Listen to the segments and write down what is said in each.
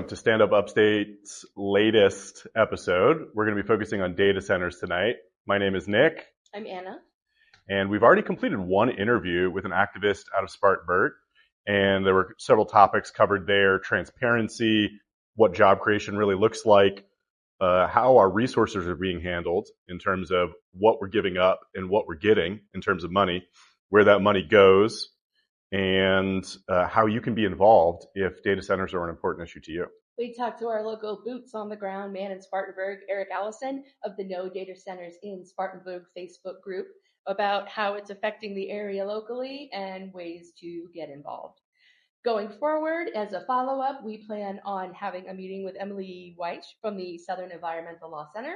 to Stand Up Upstate's latest episode. We're going to be focusing on data centers tonight. My name is Nick. I'm Anna. And we've already completed one interview with an activist out of Spartanburg. And there were several topics covered there: transparency, what job creation really looks like, how our resources are being handled in terms of what we're giving up and what we're getting in terms of money, where that money goes, and how you can be involved if data centers are an important issue to you. We talked to our local boots on the ground man in Spartanburg, Allison of the No Data Centers in Spartanburg Facebook group, about how it's affecting the area locally and ways to get involved. Going forward, as a follow-up, we plan on having a meeting with Emily White from the Southern Environmental Law Center.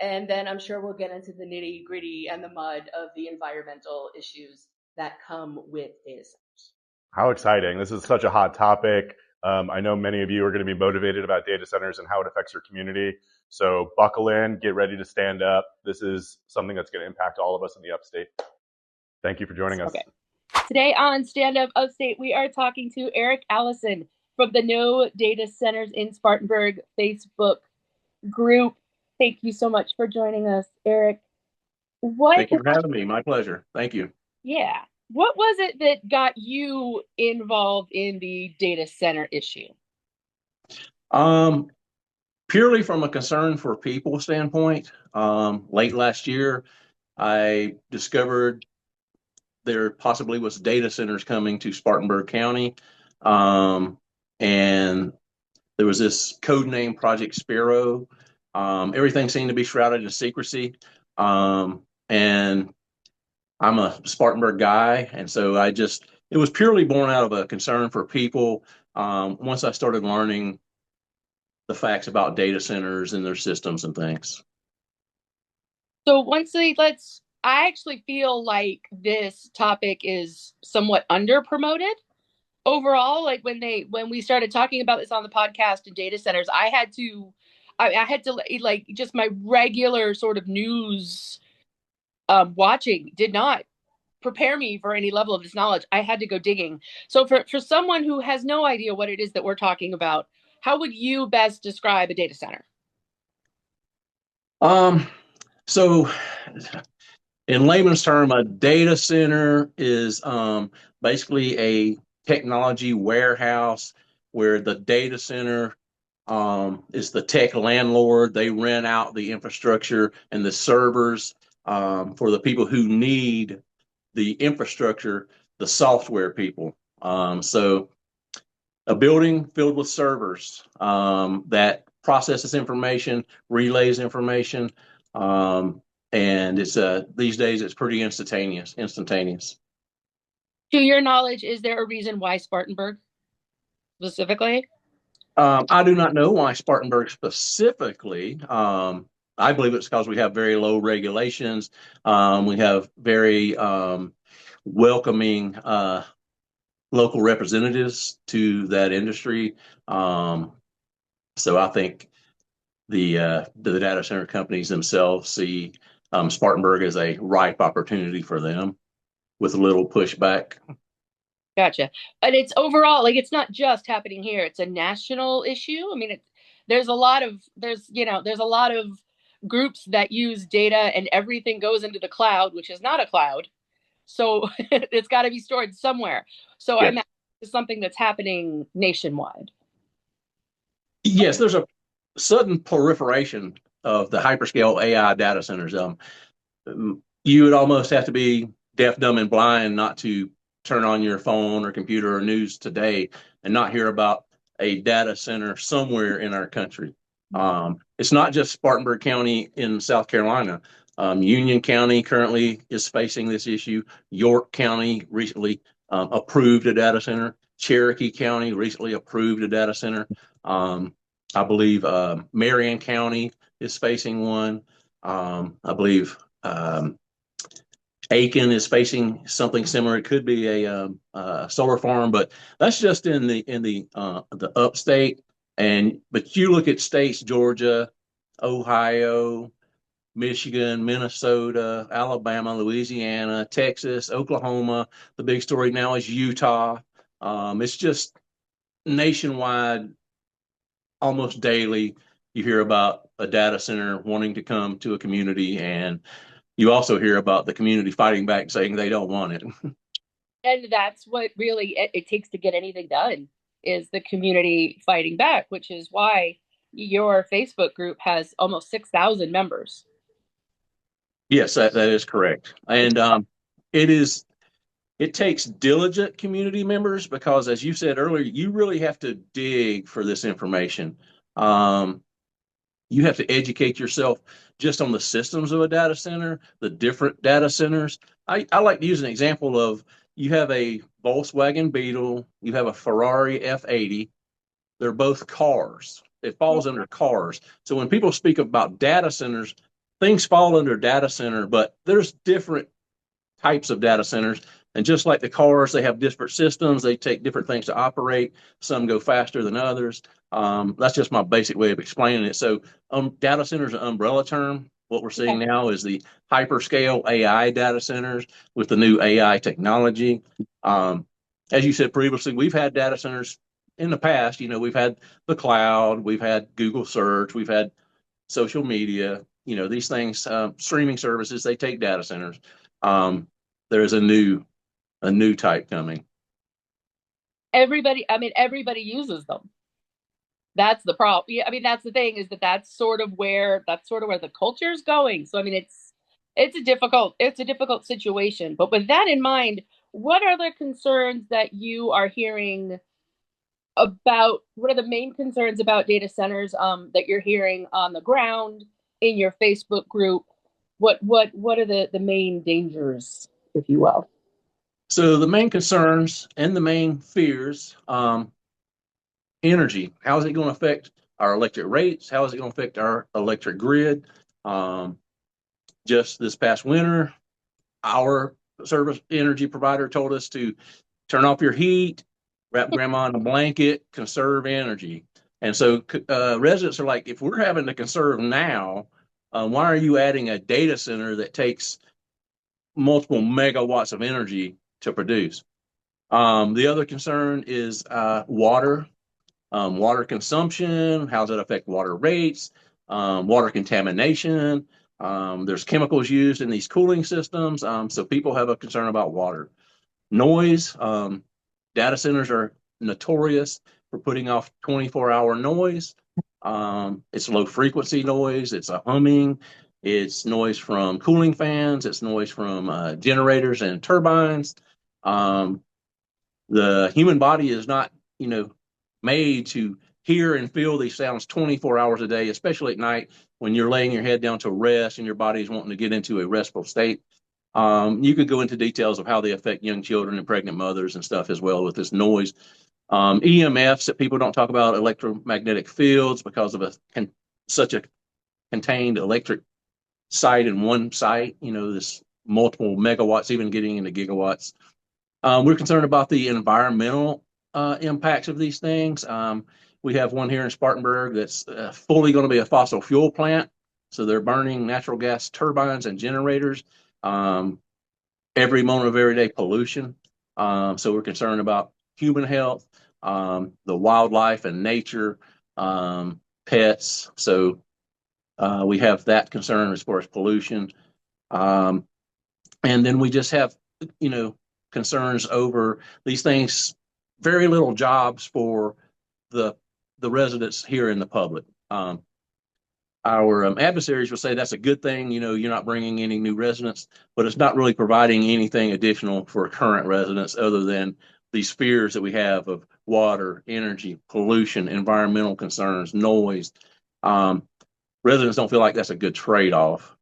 And then I'm sure we'll get into the nitty-gritty and the mud of the environmental issues that come with data centers. How exciting. This is such a hot topic. I know many of you are going to be motivated about data centers and how it affects your community. So buckle in, get ready to stand up. This is something that's going to impact all of us in the Upstate. Thank you for joining us. Okay. Today on Stand Up Upstate, we are talking to Allison from the No Data Centers in Spartanburg Facebook group. Thank you so much for joining us, Eric. Thank you for having me. My pleasure. Thank you. Yeah. What was it that got you involved in the data center issue? Purely from a concern for people standpoint. Late last year, I discovered there possibly was data centers coming to Spartanburg County. And there was this code name, Project Spero. Everything seemed to be shrouded in secrecy. And I'm a Spartanburg guy, and so it was purely born out of a concern for people. Once I started learning the facts about data centers and their systems and things. So I actually feel like this topic is somewhat under promoted overall. Like when we started talking about this on the podcast and data centers, I had to like just my regular sort of news watching did not prepare me for any level of this knowledge. I had to go digging. So for someone who has no idea what it is that we're talking about, how would you best describe a data center? So in layman's term, a data center is basically a technology warehouse where the data center is the tech landlord. They rent out the infrastructure and the servers for the people who need the infrastructure, the software people. So a building filled with servers that processes information, relays information, and it's these days it's pretty instantaneous. To your knowledge, is there a reason why Spartanburg specifically? I do not know why Spartanburg specifically. I believe it's because we have very low regulations. We have very welcoming local representatives to that industry. So I think the data center companies themselves see Spartanburg as a ripe opportunity for them with a little pushback. Gotcha. And it's overall, like, it's not just happening here. It's a national issue. I mean, there's a lot of groups that use data and everything goes into the cloud, which is not a cloud. So it's got to be stored somewhere. So yes. It's something that's happening nationwide. Yes, there's a sudden proliferation of the hyperscale AI data centers. You would almost have to be deaf, dumb, and blind not to turn on your phone or computer or news today and not hear about a data center somewhere in our country. It's not just Spartanburg County in South Carolina. Union County currently is facing this issue. York County recently approved a data center. Cherokee County recently approved a data center. I believe Marion County is facing one. I believe Aiken is facing something similar. It could be a solar farm, but that's just in the upstate. But you look at states: Georgia, Ohio, Michigan, Minnesota, Alabama, Louisiana, Texas, Oklahoma. The big story now is Utah. It's just nationwide almost daily you hear about a data center wanting to come to a community, and you also hear about the community fighting back saying they don't want it. And that's what really it takes to get anything done is the community fighting back, which is why your Facebook group has almost 6,000 members. Yes, that is correct. And it is it takes diligent community members because, as you said earlier, you really have to dig for this information. Um, you have to educate yourself just on the systems of a data center, the different data centers. I like to use an example of you have a Volkswagen Beetle, you have a Ferrari F80. They're both cars. It falls under cars. So when people speak about data centers, things fall under data center, but there's different types of data centers. And just like the cars, they have different systems. They take different things to operate. Some go faster than others. That's just my basic way of explaining it. So data centers are an umbrella term. What we're seeing now is the hyperscale AI data centers with the new AI technology. As you said previously, we've had data centers in the past. We've had the cloud, we've had Google search, we've had social media. These things, streaming services, they take data centers. There's a new type coming. Everybody uses them. That's the problem. Yeah, that's the thing is that's sort of where the culture is going. So it's a difficult situation. But with that in mind, what are the concerns that you are hearing about? What are the main concerns about data centers that you're hearing on the ground in your Facebook group? What are the main dangers, if you will? So the main concerns and the main fears, energy. How is it going to affect our electric rates? How is it going to affect our electric grid? Just this past winter, our service energy provider told us to turn off your heat, wrap grandma in a blanket, conserve energy. And so residents are like, if we're having to conserve now, why are you adding a data center that takes multiple megawatts of energy to produce? The other concern is water, water consumption. How does it affect water rates? Water contamination. There's chemicals used in these cooling systems. So people have a concern about water. Noise. Data centers are notorious for putting off 24-hour noise. It's low frequency noise. It's a humming. It's noise from cooling fans. It's noise from generators and turbines. The human body is not, made to hear and feel these sounds 24 hours a day, especially at night when you're laying your head down to rest and your body is wanting to get into a restful state. You could go into details of how they affect young children and pregnant mothers and stuff as well with this noise. EMFs that people don't talk about, electromagnetic fields, because of such a contained electric site in one site, this multiple megawatts, even getting into gigawatts. We're concerned about the environmental impacts of these things. We have one here in Spartanburg that's fully going to be a fossil fuel plant. So they're burning natural gas turbines and generators every moment of everyday pollution. So we're concerned about human health, the wildlife and nature, pets. So we have that concern as far as pollution. And then we just have, concerns over these things, very little jobs for the residents here in the public. Our adversaries will say that's a good thing, you're not bringing any new residents, but it's not really providing anything additional for current residents other than these fears that we have of water, energy, pollution, environmental concerns, noise. Residents don't feel like that's a good trade-off.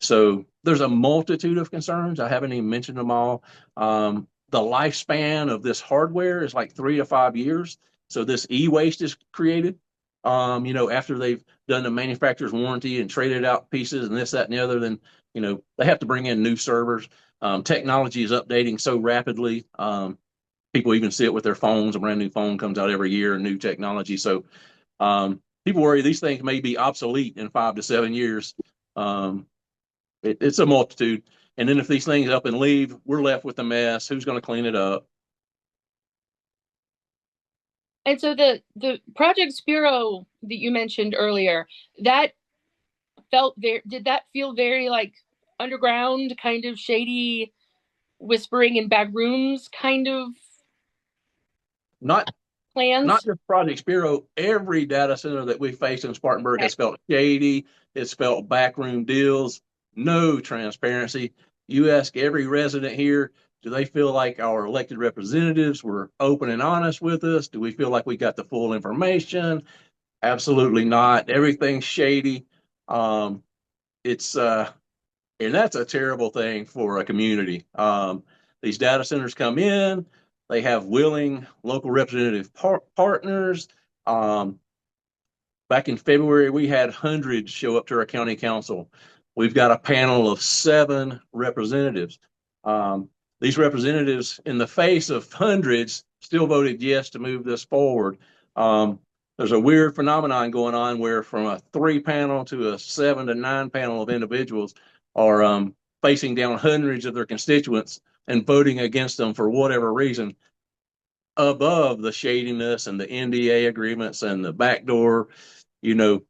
So there's a multitude of concerns. I haven't even mentioned them all. The lifespan of this hardware is like 3 to 5 years. So this e-waste is created, after they've done the manufacturer's warranty and traded out pieces and this, that, and the other, then, they have to bring in new servers. Technology is updating so rapidly. People even see it with their phones. A brand new phone comes out every year, new technology. So people worry these things may be obsolete in 5 to 7 years. It's a multitude. And then if these things up and leave, we're left with a mess. Who's going to clean it up? And so the Project Spero that you mentioned earlier, that did that feel very like underground, kind of shady, whispering in back rooms kind of Not plans? just Project Spero. Every data center that we faced in Spartanburg has felt shady. It's felt backroom deals, no transparency. You ask every resident here, do they feel like our elected representatives were open and honest with us? Do we feel like we got the full information? Absolutely not. Everything's shady. Um, it's and that's a terrible thing for a community. These data centers come in, they have willing local representative partners. Um, Back in February, we had hundreds show up to our county council. We've got a panel of 7 representatives. These representatives, in the face of hundreds, still voted yes to move this forward. There's a weird phenomenon going on where from a 3 panel to a 7 to 9 panel of individuals are facing down hundreds of their constituents and voting against them for whatever reason, above the shadiness and the NDA agreements and the backdoor. You know,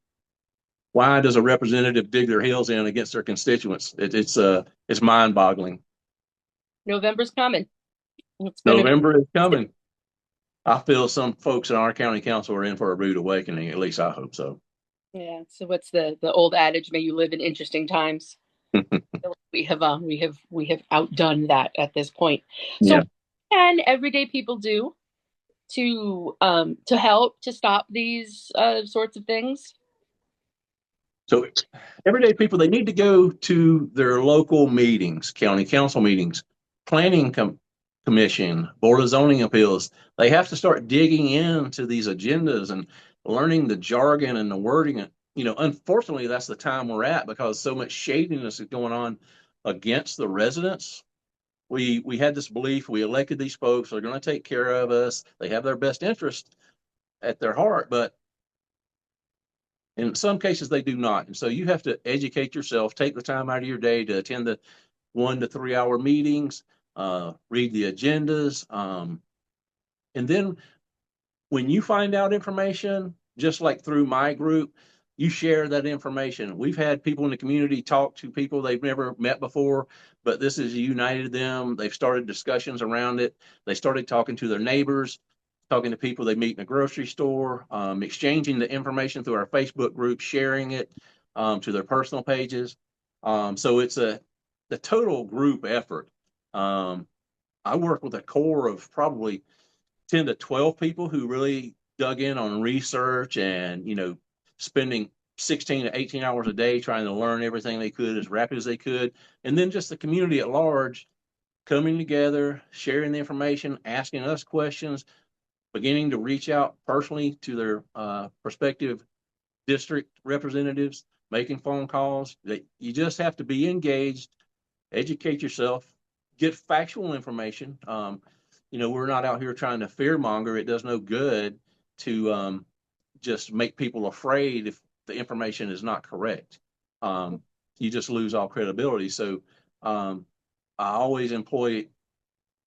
why does a representative dig their heels in against their constituents? It's mind boggling. November's coming. November is coming. I feel some folks in our county council are in for a rude awakening. At least I hope so. Yeah. So what's the old adage? May you live in interesting times. We have outdone that at this point. So Yeah. what can everyday people do to help to stop these sorts of things? So everyday people, they need to go to their local meetings, county council meetings, planning commission, board of zoning appeals. They have to start digging into these agendas and learning the jargon and the wording. Unfortunately, that's the time we're at because so much shadiness is going on against the residents. We had this belief, we elected these folks, they're going to take care of us. They have their best interest at their heart, but in some cases they do not. And so you have to educate yourself, take the time out of your day to attend the 1 to 3 hour meetings, read the agendas. And then when you find out information, just like through my group, you share that information. We've had people in the community talk to people they've never met before, but this has united them. They've started discussions around it. They started talking to their neighbors, talking to people they meet in a grocery store, exchanging the information through our Facebook group, sharing it to their personal pages. So it's the total group effort. I work with a core of probably 10 to 12 people who really dug in on research and, spending 16 to 18 hours a day trying to learn everything they could as rapid as they could. And then just the community at large coming together, sharing the information, asking us questions, beginning to reach out personally to their prospective district representatives, making phone calls. You just have to be engaged, educate yourself, get factual information. We're not out here trying to fear monger. It does no good to just make people afraid if the information is not correct. You just lose all credibility. So I always employ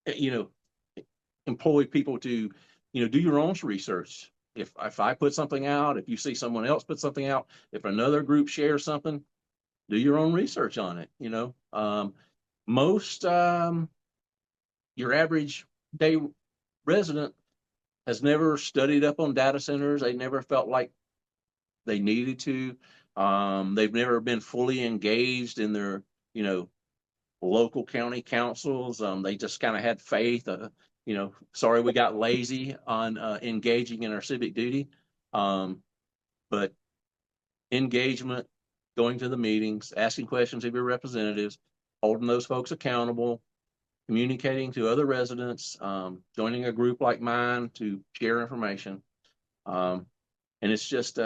people to, do your own research. If I put something out, if you see someone else put something out, if another group shares something, do your own research on it. Most your average day resident has never studied up on data centers. They never felt like they needed to. They've never been fully engaged in their, local county councils. They just kind of had faith. Sorry, we got lazy on engaging in our civic duty. But engagement, going to the meetings, asking questions of your representatives, holding those folks accountable, communicating to other residents, joining a group like mine to share information. And it's just,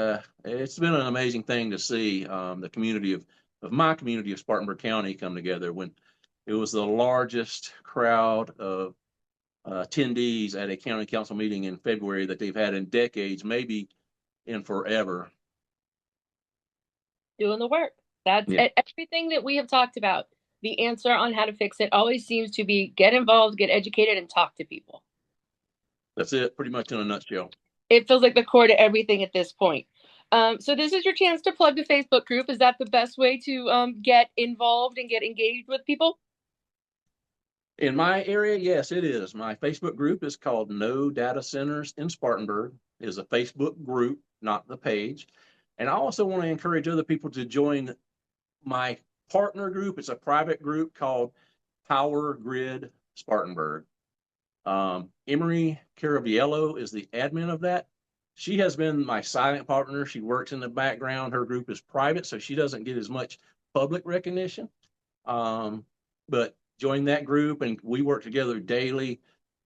it's been an amazing thing to see the community of my community of Spartanburg County come together when it was the largest crowd of attendees at a county council meeting in February that they've had in decades, maybe in forever. Doing the work. That's everything that we have talked about. The answer on how to fix it always seems to be get involved, get educated, and talk to people. That's it, pretty much in a nutshell. it feels like the core to everything at this point. So this is your chance to plug the Facebook group. Is that the best way to get involved and get engaged with people? In my area, yes, it is. My Facebook group is called No Data Centers in Spartanburg. It is a Facebook group, not the page. And I also want to encourage other people to join my partner group. It's a private group called Power Grid Spartanburg. Emery Caraviello is the admin of that. She has been my silent partner. She works in the background. Her group is private, so she doesn't get as much public recognition. But join that group, and we work together daily,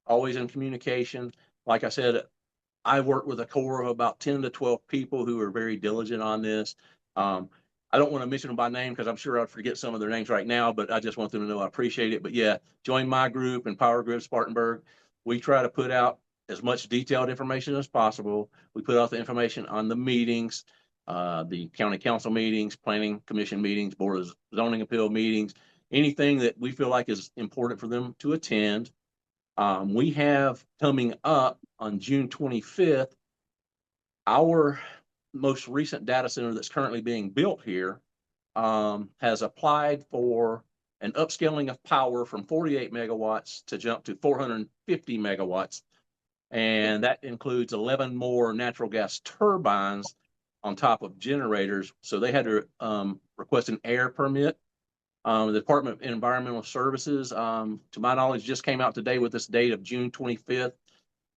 always in communication. Like I said, I work with a core of about 10 to 12 people who are very diligent on this. I don't want to mention them by name because I'm sure I'll forget some of their names right now, but I just want them to know I appreciate it. But yeah, join my group and Power Grid Spartanburg. We try to put out as much detailed information as possible. We put out the information on the meetings, the county council meetings, planning commission meetings, board of zoning appeal meetings, anything that we feel like is important for them to attend. We have coming up on June 25th, our most recent data center that's currently being built here has applied for an upscaling of power from 48 megawatts to jump to 450 megawatts. And that includes 11 more natural gas turbines on top of generators. So they had to request an air permit. The Department of Environmental Services, to my knowledge, just came out today with this date of June 25th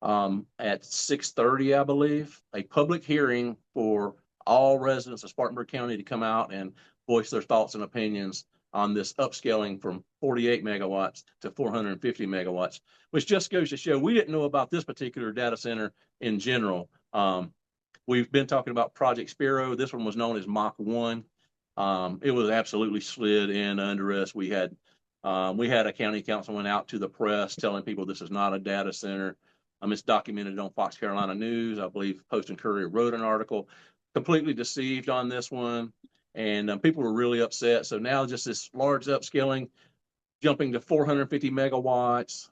at 6:30, I believe, a public hearing for all residents of Spartanburg County to come out and voice their thoughts and opinions on this upscaling from 48 megawatts to 450 megawatts, which just goes to show we didn't know about this particular data center in general. We've been talking about Project Spero. This one was known as Mach 1. It was absolutely slid in under us. We had a county councilman out to the press telling people this is not a data center. It's documented on Fox Carolina News. I believe Post and Courier wrote an article, completely deceived on this one. And people were really upset. So now just this large upscaling, jumping to 450 megawatts.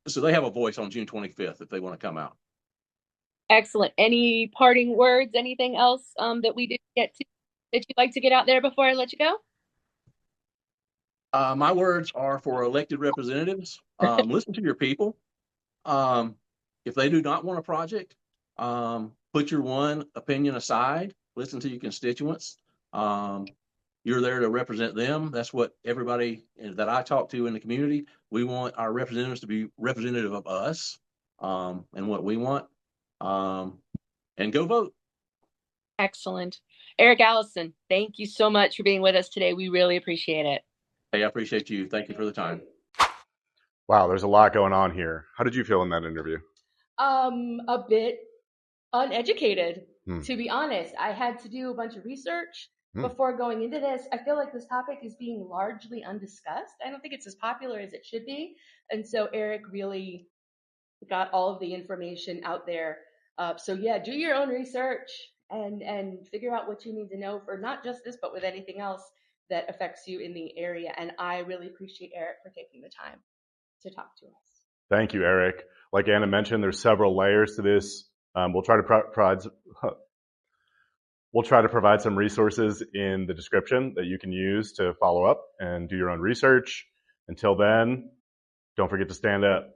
So they have a voice on June 25th if they want to come out. Excellent. Any parting words, anything else that we didn't get to that you'd like to get out there before I let you go? My words are for elected representatives. Listen to your people. If they do not want a project, put your one opinion aside. Listen to your constituents. You're there to represent them. That's what everybody that I talk to in the community, we want our representatives to be representative of us and what we want. And go vote. Excellent. Eric, Allison, thank you so much for being with us today. We really appreciate it. Hey, I appreciate you. Thank you for the time. Wow, there's a lot going on here. How did you feel in that interview? A bit uneducated, to be honest. I had to do a bunch of research before going into this. I feel like this topic is being largely undiscussed. I don't think it's as popular as it should be. And so Eric really got all of the information out there. So yeah, do your own research and figure out what you need to know for not just this, but with anything else that affects you in the area. And I really appreciate Eric for taking the time to talk to us. Thank you, Eric. Like Anna mentioned, there's several layers to this. We'll try to provide some resources in the description that you can use to follow up and do your own research. Until then, don't forget to stand up.